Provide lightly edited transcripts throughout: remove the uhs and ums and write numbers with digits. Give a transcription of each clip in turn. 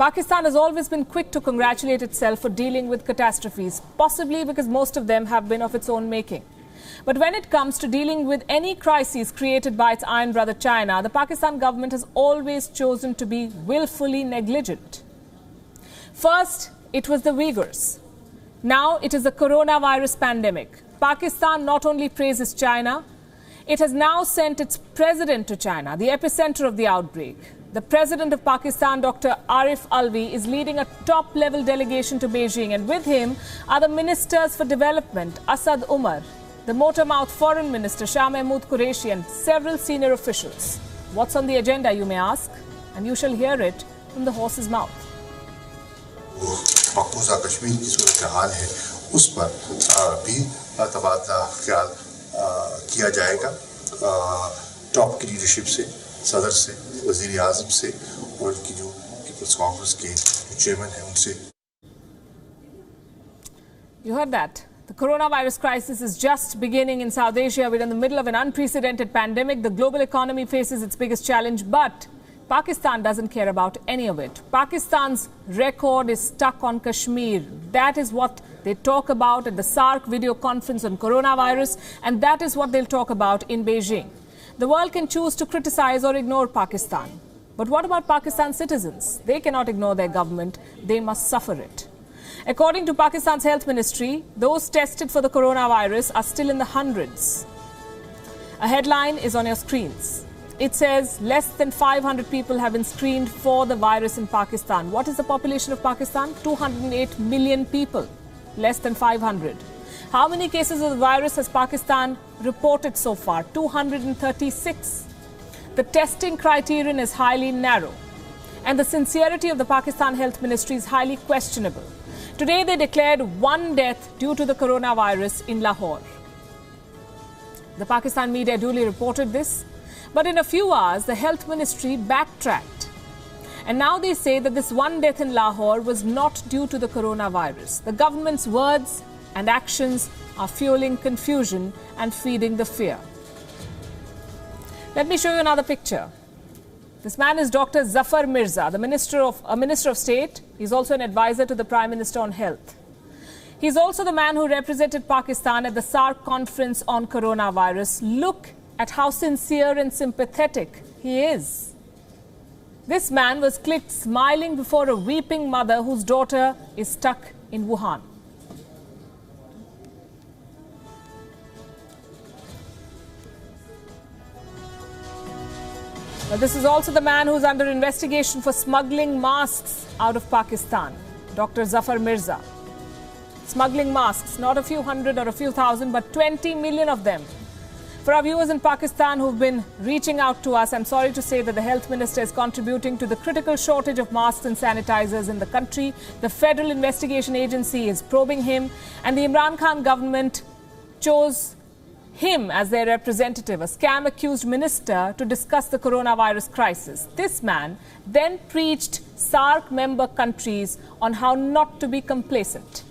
Pakistan has always been quick to congratulate itself for dealing with catastrophes, possibly because most of them have been of its own making. But when it comes to dealing with any crises created by its iron brother China, the Pakistan government has always chosen to be willfully negligent. First, it was the Uyghurs. Now it is the coronavirus pandemic. Pakistan not only praises China, it has now sent its president to China, the epicenter of the outbreak. The president of Pakistan, Dr. Arif Alvi, is leading a top-level delegation to Beijing, and with him are the ministers for development, Asad Umar, the motor-mouth foreign minister, Shah Mahmood Qureshi, and several senior officials. What's on the agenda, you may ask? And you shall hear it from the horse's mouth. मकबूजा Kashmir की सूरत हाल है उस पर भी तबादला ख्याल किया जाएगा top की लीडरशिप से सदर से वजीर आज़म से और उनकी जो पीपल्स कांग्रेस के चेयरमैन हैं उनसे. You heard that. The coronavirus crisis is just beginning in South Asia. We're in the middle of an unprecedented pandemic. The global economy faces its biggest challenge, but Pakistan doesn't care about any of it. Pakistan's record is stuck on Kashmir. That is what they talk about at the SAARC video conference on coronavirus, and that is what they'll talk about in Beijing. The world can choose to criticize or ignore Pakistan. But what about Pakistan's citizens? They cannot ignore their government. They must suffer it. According to Pakistan's health ministry, those tested for the coronavirus are still in the hundreds. A headline is on your screens. It says less than 500 people have been screened for the virus in Pakistan. What is the population of Pakistan? 208 million people. Less than 500. How many cases of the virus has Pakistan reported so far? 236. The testing criterion is highly narrow, and the sincerity of the Pakistan Health Ministry is highly questionable. Today they declared one death due to the coronavirus in Lahore. The Pakistan media duly reported this. But in a few hours, the health ministry backtracked. And now they say that this one death in Lahore was not due to the coronavirus. The government's words and actions are fueling confusion and feeding the fear. Let me show you another picture. This man is Dr. Zafar Mirza, a minister of state. He's also an advisor to the Prime Minister on health. He's also the man who represented Pakistan at the SAARC conference on coronavirus. Look at how sincere and sympathetic he is. This man was clipped smiling before a weeping mother whose daughter is stuck in Wuhan. But this is also the man who's under investigation for smuggling masks out of Pakistan, Dr. Zafar Mirza. Smuggling masks, not a few hundred or a few thousand, but 20 million of them. For our viewers in Pakistan who've been reaching out to us, I'm sorry to say that the health minister is contributing to the critical shortage of masks and sanitizers in the country. The Federal Investigation Agency is probing him, and the Imran Khan government chose him as their representative, a scam-accused minister, to discuss the coronavirus crisis. This man then preached SAARC member countries on how not to be complacent.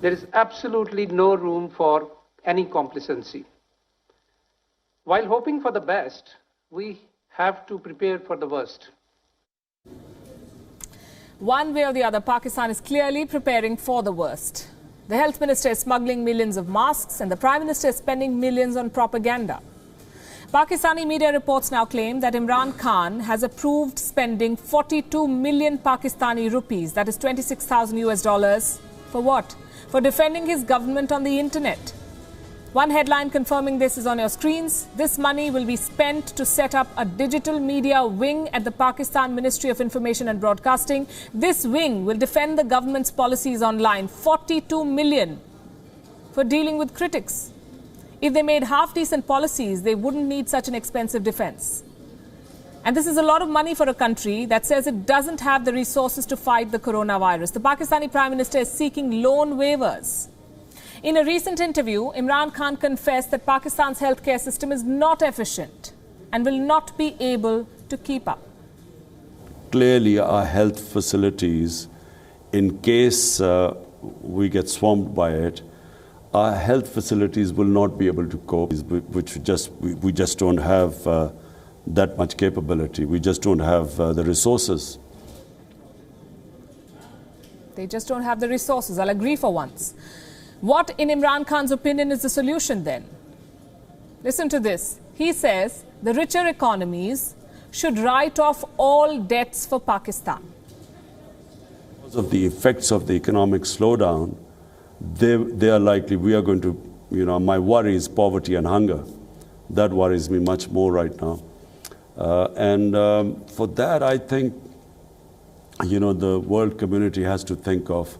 There is absolutely no room for any complacency. While hoping for the best, we have to prepare for the worst. One way or the other, Pakistan is clearly preparing for the worst. The health minister is smuggling millions of masks, and the Prime Minister is spending millions on propaganda. Pakistani media reports now claim that Imran Khan has approved spending 42 million Pakistani rupees, that is 26,000 US dollars, for what? For defending his government on the internet. One headline confirming this is on your screens. This money will be spent to set up a digital media wing at the Pakistan Ministry of Information and Broadcasting. This wing will defend the government's policies online. 42 million for dealing with critics. If they made half-decent policies, they wouldn't need such an expensive defense. And this is a lot of money for a country that says it doesn't have the resources to fight the coronavirus. The Pakistani Prime Minister is seeking loan waivers. In a recent interview, Imran Khan confessed that Pakistan's healthcare system is not efficient and will not be able to keep up. Clearly, our health facilities, in case we get swamped by it, our health facilities will not be able to cope, we just don't have that much capability. We just don't have the resources. They just don't have the resources. I'll agree for once. What, in Imran Khan's opinion, is the solution then? Listen to this. He says the richer economies should write off all debts for Pakistan. Because of the effects of the economic slowdown, they are likely, we are going to, my worry is poverty and hunger. That worries me much more right now. For that, I think, the world community has to think of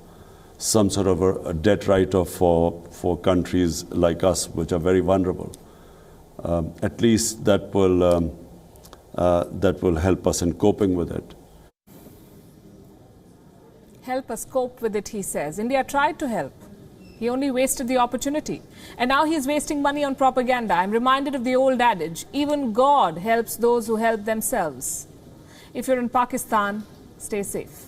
some sort of a debt write-off for countries like us, which are very vulnerable. At least that will help us in coping with it. Help us cope with it, he says. India tried to help. He only wasted the opportunity. And now he's wasting money on propaganda. I'm reminded of the old adage, even God helps those who help themselves. If you're in Pakistan, stay safe.